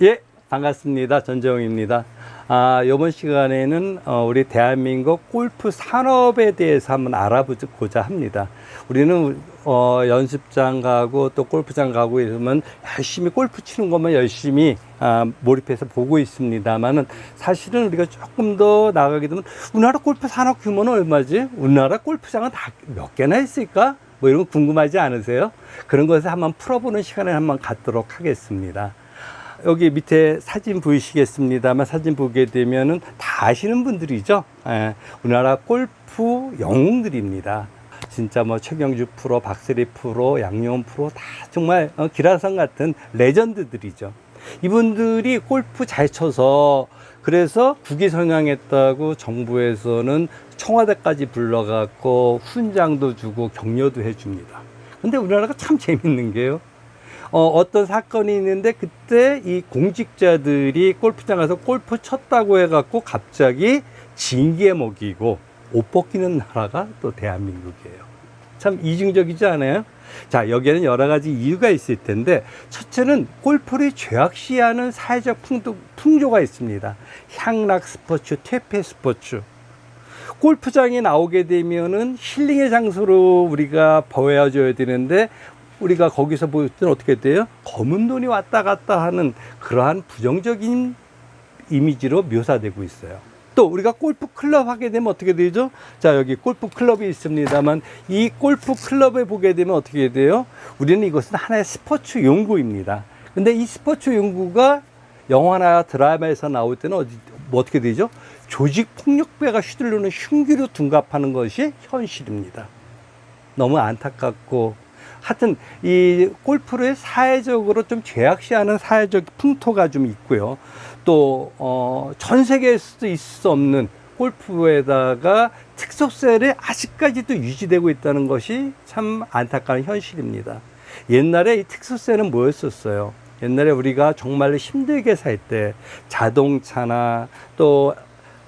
예, 반갑습니다. 전재용입니다. 이번 시간에는 우리 대한민국 골프 산업에 대해서 한번 알아보고자 합니다. 우리는 연습장 가고 또 골프장 가고 이러면 열심히 골프 치는 것만 열심히 몰입해서 보고 있습니다만은 사실은 우리가 조금 더 나가게 되면 우리나라 골프 산업 규모는 얼마지? 우리나라 골프장은 다 몇 개나 있을까? 뭐 이런 거 궁금하지 않으세요? 그런 것을 한번 풀어보는 시간을 한번 갖도록 하겠습니다. 여기 밑에 사진 보이시겠습니다만 사진 보게 되면은 다 아시는 분들이죠. 우리나라 골프 영웅들입니다. 진짜 뭐 최경주 프로, 박세리 프로, 양용원 프로 다 정말 기라성 같은 레전드들이죠. 이분들이 골프 잘 쳐서 그래서 국위 선양했다고 정부에서는 청와대까지 불러갖고 훈장도 주고 격려도 해줍니다. 근데 우리나라가 참 재밌는 게요. 어떤 사건이 있는데 그때 이 공직자들이 골프장 가서 골프 쳤다고 해갖고 갑자기 징계 먹이고 옷 벗기는 나라가 또 대한민국이에요. 참 이중적이지 않아요? 자, 여기에는 여러 가지 이유가 있을 텐데 첫째는 골프를 죄악시하는 사회적 풍조가 있습니다. 향락 스포츠, 퇴폐 스포츠. 골프장에 나오게 되면은 힐링의 장소로 우리가 보여줘야 되는데 우리가 거기서 볼 때는 어떻게 돼요? 검은 돈이 왔다 갔다 하는 그러한 부정적인 이미지로 묘사되고 있어요. 또 우리가 골프 클럽 하게 되면 어떻게 되죠? 자, 여기 골프 클럽이 있습니다만 이 골프 클럽에 보게 되면 어떻게 돼요? 우리는 이것은 하나의 스포츠 용구입니다. 근데 이 스포츠 용구가 영화나 드라마에서 나올 때는 뭐 어떻게 되죠? 조직 폭력배가 휘둘르는 흉기로 둔갑하는 것이 현실입니다. 너무 안타깝고 하여튼 이 골프를 사회적으로 좀 죄악시하는 사회적 풍토가 좀 있고요. 또 전 세계에서도 있을 수 없는 골프에다가 특수세를 아직까지도 유지되고 있다는 것이 참 안타까운 현실입니다. 옛날에 이 특수세는 뭐였었어요? 옛날에 우리가 정말로 힘들게 살 때 자동차나 또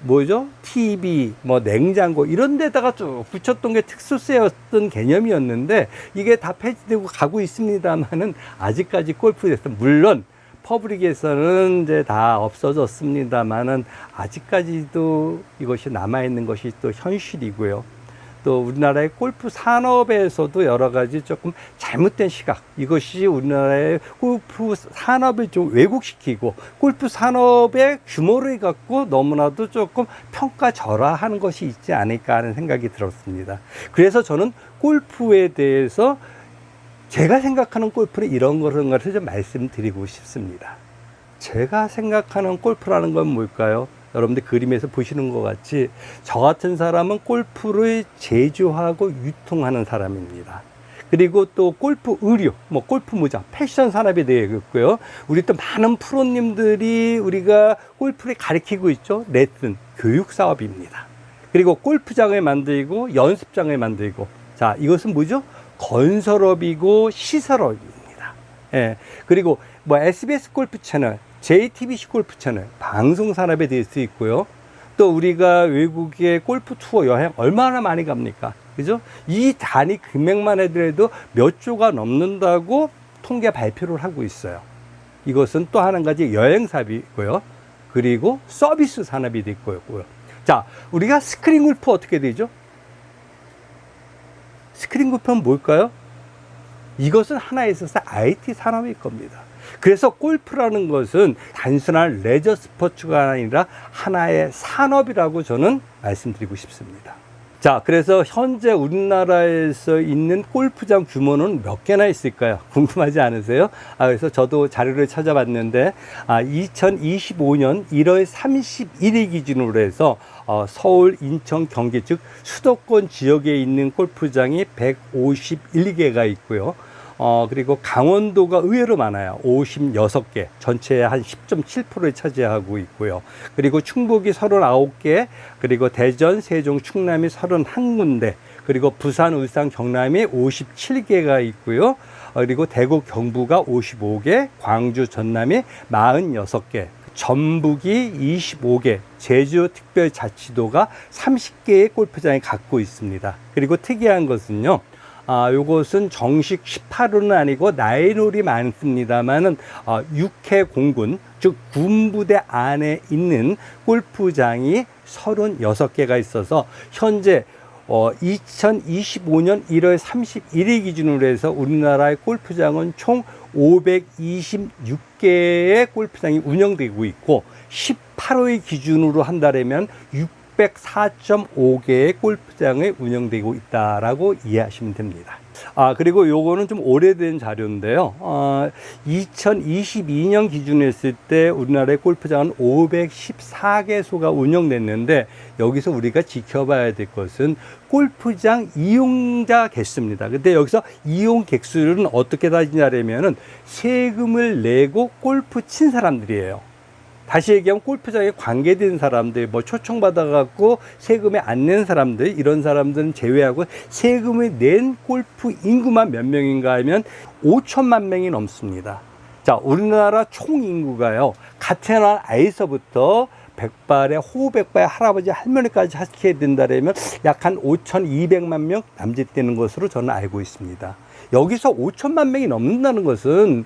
뭐죠? TV, 뭐 냉장고 이런 데다가 쭉 붙였던 게 특수세였던 개념이었는데 이게 다 폐지되고 가고 있습니다만은 아직까지 골프에서 물론 퍼블릭에서는 이제 다 없어졌습니다만은 아직까지도 이것이 남아있는 것이 또 현실이고요. 또 우리나라의 골프 산업에서도 여러 가지 조금 잘못된 시각, 이것이 우리나라의 골프 산업을 좀 왜곡시키고 골프 산업의 규모를 갖고 너무나도 조금 평가절하하는 것이 있지 않을까 하는 생각이 들었습니다. 그래서 저는 골프에 대해서 제가 생각하는 골프는 이런 것을 좀 말씀드리고 싶습니다. 제가 생각하는 골프라는 건 뭘까요? 여러분들 그림에서 보시는 것 같이 저 같은 사람은 골프를 제조하고 유통하는 사람입니다. 그리고 또 골프 의류, 뭐 골프 모자, 패션 산업에 대해 있고요. 우리 또 많은 프로님들이 우리가 골프를 가르치고 있죠. 레슨, 교육 사업입니다. 그리고 골프장을 만들고 연습장을 만들고, 자, 이것은 뭐죠? 건설업이고 시설업입니다. 예. 그리고 뭐 SBS 골프 채널, JTBC 골프 채널, 방송 산업에 대해 수 있고요. 또 우리가 외국에 골프 투어 여행 얼마나 많이 갑니까? 그죠? 이 단위 금액만 해도 몇 조가 넘는다고 통계 발표를 하고 있어요. 이것은 또 한 가지 여행 사업이고요. 그리고 서비스 산업이 있고요. 자, 우리가 스크린 골프 어떻게 되죠? 스크린 골프는 뭘까요? 이것은 하나에 있어서 IT 산업일 겁니다. 그래서 골프라는 것은 단순한 레저 스포츠가 아니라 하나의 산업이라고 저는 말씀드리고 싶습니다. 자, 그래서 현재 우리나라에서 있는 골프장 규모는 몇 개나 있을까요? 궁금하지 않으세요? 그래서 저도 자료를 찾아봤는데 2025년 1월 31일 기준으로 해서 서울, 인천, 경기 즉 수도권 지역에 있는 골프장이 151개가 있고요. 그리고 강원도가 의외로 많아요. 56개, 전체의 한 10.7%를 차지하고 있고요. 그리고 충북이 39개, 그리고 대전, 세종, 충남이 31군데, 그리고 부산, 울산, 경남이 57개가 있고요. 그리고 대구, 경부가 55개, 광주, 전남이 46개, 전북이 25개, 제주특별자치도가 30개의 골프장을 갖고 있습니다. 그리고 특이한 것은요, 요것은 정식 18호는 아니고 나인홀이 많습니다만은 6회 공군, 즉 군부대 안에 있는 골프장이 36개가 있어서 현재 2025년 1월 31일 기준으로 해서 우리나라의 골프장은 총 526개의 골프장이 운영되고 있고 18호의 기준으로 한다면 604.5개의 골프장이 운영되고 있다라고 이해하시면 됩니다. 그리고 요거는 좀 오래된 자료인데요. 2022년 기준으로 했을 때 우리나라의 골프장은 514개소가 운영됐는데 여기서 우리가 지켜봐야 될 것은 골프장 이용자 개수입니다. 근데 여기서 이용 객수는 어떻게 따지냐면은 세금을 내고 골프 친 사람들이에요. 다시 얘기하면 골프장에 관계된 사람들, 뭐 초청받아갖고 세금을 안 낸 사람들, 이런 사람들은 제외하고 세금을 낸 골프 인구만 몇 명인가 하면 5천만 명이 넘습니다. 자, 우리나라 총 인구가요, 같은 아이서부터 백발의 호백발의 할아버지 할머니까지 하게 된다면 약 한 5,200만 명 남짓되는 것으로 저는 알고 있습니다. 여기서 5천만 명이 넘는다는 것은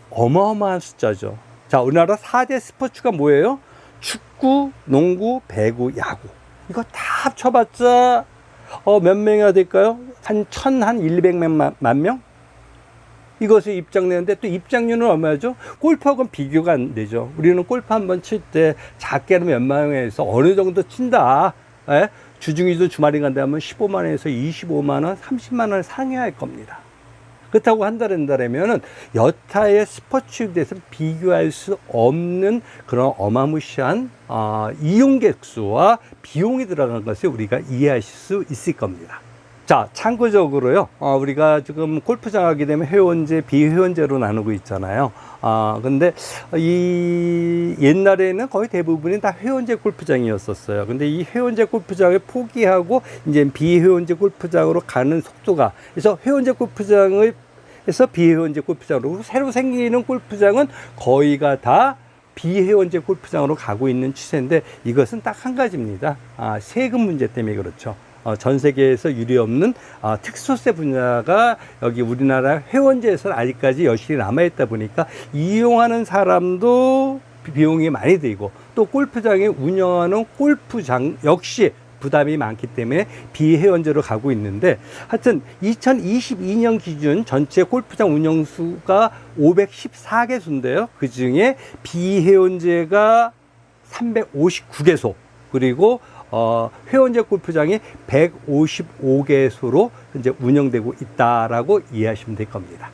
어마어마한 숫자죠. 자, 우리나라 4대 스포츠가 뭐예요? 축구, 농구, 배구, 야구. 이거 다 합쳐봤자 몇 명이나 될까요? 한 1,200만 명? 이것을 입장내는데 또 입장료는 얼마죠? 골프하고는 비교가 안 되죠. 우리는 골프 한번 칠 때 작게는 몇만 원에서 어느 정도 친다. 주중이도 주말에 간다 하면 15만 원에서 25만 원, 30만 원을 상회할 겁니다. 그렇다고 한다면은 여타의 스포츠에 대해서 비교할 수 없는 그런 어마무시한 이용객 수와 비용이 들어간 것을 우리가 이해하실 수 있을 겁니다. 자, 참고적으로요, 우리가 지금 골프장 하게 되면 회원제, 비회원제로 나누고 있잖아요. 근데 이 옛날에는 거의 대부분이 다 회원제 골프장이었었어요. 근데 이 회원제 골프장을 포기하고 이제 비회원제 골프장으로 가는 속도가, 그래서 회원제 골프장을 해서 비회원제 골프장으로, 새로 생기는 골프장은 거의가 다 비회원제 골프장으로 가고 있는 추세인데, 이것은 딱 한 가지입니다. 세금 문제 때문에 그렇죠. 전 세계에서 유례없는 특수세 분야가 여기 우리나라 회원제에서는 아직까지 여실히 남아있다 보니까 이용하는 사람도 비용이 많이 들고, 또 골프장에 운영하는 골프장 역시 부담이 많기 때문에 비회원제로 가고 있는데, 하여튼 2022년 기준 전체 골프장 운영수가 514개소인데요. 그 중에 비회원제가 359개소, 그리고 회원제 골프장이 155개소로 이제 운영되고 있다라고 이해하시면 될 겁니다.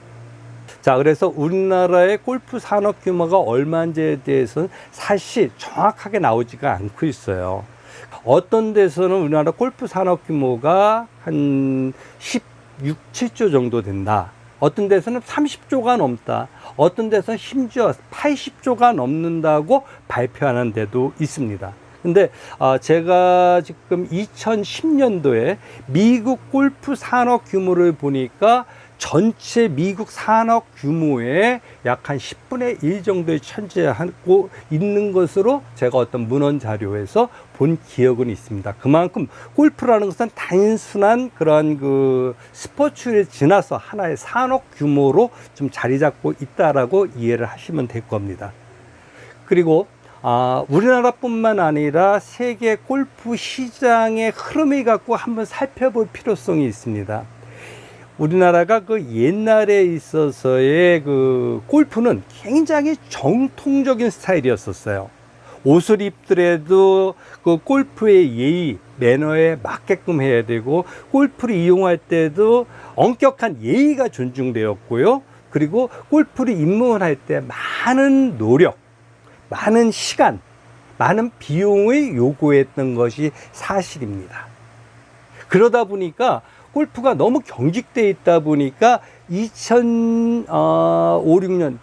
자, 그래서 우리나라의 골프 산업 규모가 얼마인지에 대해서는 사실 정확하게 나오지가 않고 있어요. 어떤 데서는 우리나라 골프 산업 규모가 한 16, 7조 정도 된다. 어떤 데서는 30조가 넘다. 어떤 데서는 심지어 80조가 넘는다고 발표하는 데도 있습니다. 근데 제가 지금 2010년도에 미국 골프 산업 규모를 보니까 전체 미국 산업 규모의 약 한 10분의 1 정도에 차지하고 있는 것으로 제가 어떤 문헌 자료에서 본 기억은 있습니다. 그만큼 골프라는 것은 단순한 그런 그 스포츠를 지나서 하나의 산업 규모로 좀 자리 잡고 있다라고 이해를 하시면 될 겁니다. 그리고 우리나라뿐만 아니라 세계 골프 시장의 흐름을 갖고 한번 살펴볼 필요성이 있습니다. 우리나라가 그 옛날에 있어서의 그 골프는 굉장히 정통적인 스타일이었었어요. 옷을 입더라도 그 골프의 예의, 매너에 맞게끔 해야 되고, 골프를 이용할 때도 엄격한 예의가 존중되었고요. 그리고 골프를 입문할 때 많은 노력, 많은 시간, 많은 비용을 요구했던 것이 사실입니다. 그러다 보니까 골프가 너무 경직되어 있다 보니까 2006년,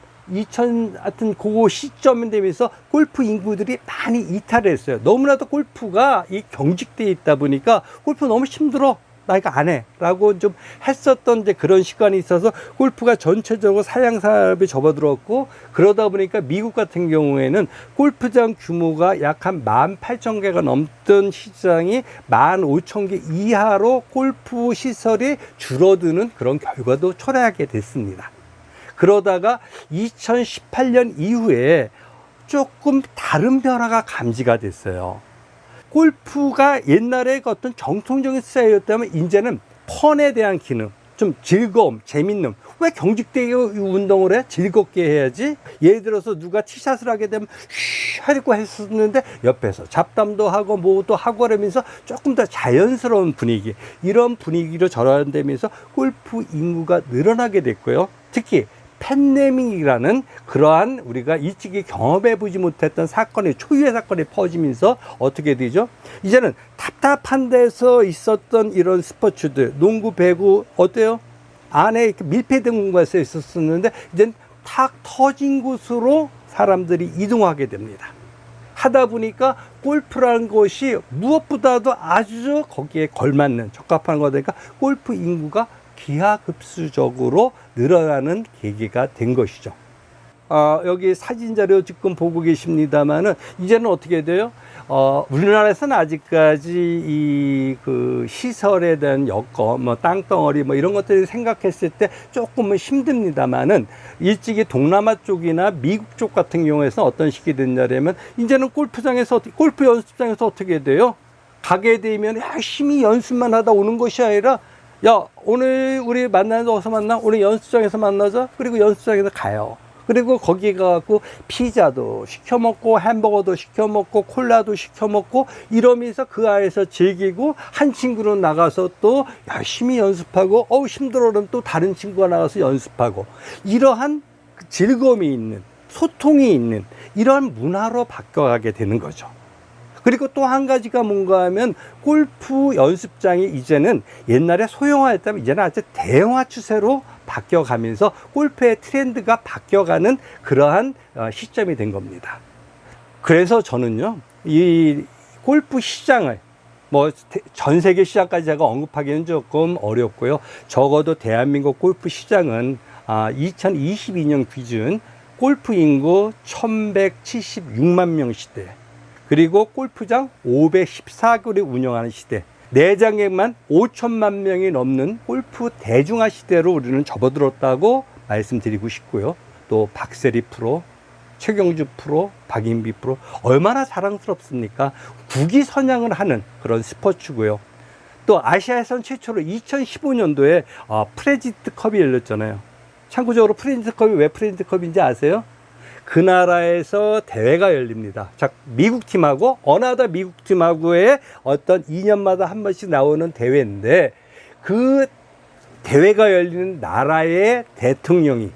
하여튼 그 시점이 되면서 골프 인구들이 많이 이탈을 했어요. 너무나도 골프가 이 경직되어 있다 보니까 골프 너무 힘들어. 나 이거 안 해. 라고 좀 했었던 이제 그런 시간이 있어서 골프가 전체적으로 사양 산업에 접어들었고, 그러다 보니까 미국 같은 경우에는 골프장 규모가 약 한 18,000개가 넘던 시장이 15,000개 이하로 골프 시설이 줄어드는 그런 결과도 초래하게 됐습니다. 그러다가 2018년 이후에 조금 다른 변화가 감지가 됐어요. 골프가 옛날에 어떤 정통적인 스타일이었다면 이제는 펀에 대한 기능, 좀 즐거움, 재밌는, 왜 경직되게 운동을 해? 즐겁게 해야지. 예를 들어서 누가 티샷을 하게 되면 쉬 하고 했었는데 옆에서 잡담도 하고 뭐도 하고 그러면서 조금 더 자연스러운 분위기, 이런 분위기로 전환되면서 골프 인구가 늘어나게 됐고요. 특히 팬데믹이라는 그러한 우리가 일찍이 경험해 보지 못했던 사건이, 초유의 사건이 퍼지면서 어떻게 되죠? 이제는 답답한 데서 있었던 이런 스포츠들, 농구, 배구 어때요? 안에 이렇게 밀폐된 공간에서 있었었는데 이제는 탁 터진 곳으로 사람들이 이동하게 됩니다. 하다 보니까 골프라는 것이 무엇보다도 아주 거기에 걸맞는 적합한 거다 보니까 골프 인구가 기하급수적으로 늘어나는 계기가 된 것이죠. 여기 사진 자료 지금 보고 계십니다만은 이제는 어떻게 돼요? 우리나라에서는 아직까지 그 시설에 대한 여건, 뭐 땅덩어리, 뭐 이런 것들을 생각했을 때 조금은 힘듭니다만은 일찍이 동남아 쪽이나 미국 쪽 같은 경우에서 어떤 식이 됐냐면 이제는 골프장에서, 골프 연습장에서 어떻게 돼요? 가게 되면 열심히 연습만 하다 오는 것이 아니라, 야, 오늘 우리 만나서 어디서 만나? 오늘 연습장에서 만나자. 그리고 연습장에서 가요. 그리고 거기 가갖고 피자도 시켜 먹고 햄버거도 시켜 먹고 콜라도 시켜 먹고 이러면서 그 안에서 즐기고, 한 친구는 나가서 또 열심히 연습하고, 힘들어 그러면 또 다른 친구가 나가서 연습하고, 이러한 즐거움이 있는, 소통이 있는 이런 문화로 바뀌어가게 되는 거죠. 그리고 또 한 가지가 뭔가 하면 골프 연습장이 이제는 옛날에 소형화였다면 이제는 아주 대형화 추세로 바뀌어가면서 골프의 트렌드가 바뀌어가는 그러한 시점이 된 겁니다. 그래서 저는요, 이 골프 시장을 뭐 전 세계 시장까지 제가 언급하기는 조금 어렵고요. 적어도 대한민국 골프 시장은 2022년 기준 골프 인구 1176만 명 시대, 그리고 골프장 514개를 운영하는 시대, 내장객만 5천만 명이 넘는 골프 대중화 시대로 우리는 접어들었다고 말씀드리고 싶고요. 또 박세리 프로, 최경주 프로, 박인비 프로, 얼마나 자랑스럽습니까? 국위선양을 하는 그런 스포츠고요. 또 아시아에선 최초로 2015년도에 프레지트 컵이 열렸잖아요. 참고적으로 프레지트 컵이 왜 프레지트 컵인지 아세요? 그 나라에서 대회가 열립니다. 자, 미국 팀하고 어느 나라 미국 팀하고의 어떤 2년마다 한 번씩 나오는 대회인데, 그 대회가 열리는 나라의 대통령이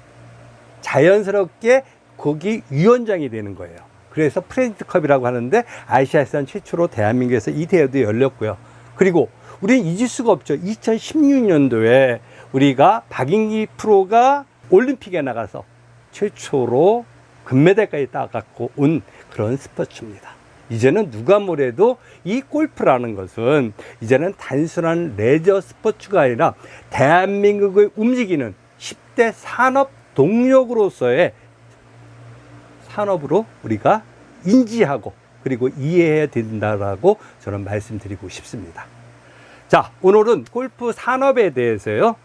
자연스럽게 거기 위원장이 되는 거예요. 그래서 프레지트컵이라고 하는데, 아시아에서는 최초로 대한민국에서 이 대회도 열렸고요. 그리고 우리는 잊을 수가 없죠. 2016년도에 우리가 박인기 프로가 올림픽에 나가서 최초로 금메달까지 따갖고 온 그런 스포츠입니다. 이제는 누가 뭐래도 이 골프라는 것은 이제는 단순한 레저 스포츠가 아니라 대한민국을 움직이는 10대 산업 동력으로서의 산업으로 우리가 인지하고 그리고 이해해야 된다라고 저는 말씀드리고 싶습니다. 자, 오늘은 골프 산업에 대해서요,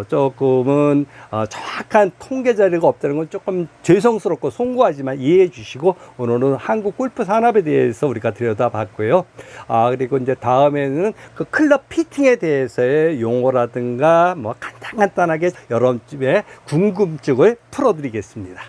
조금은 정확한 통계 자료가 없다는 건 조금 죄송스럽고 송구하지만 이해해 주시고, 오늘은 한국 골프 산업에 대해서 우리가 들여다봤고요. 그리고 이제 다음에는 그 클럽 피팅에 대해서의 용어라든가 뭐 간단하게 여러분의 궁금증을 풀어드리겠습니다.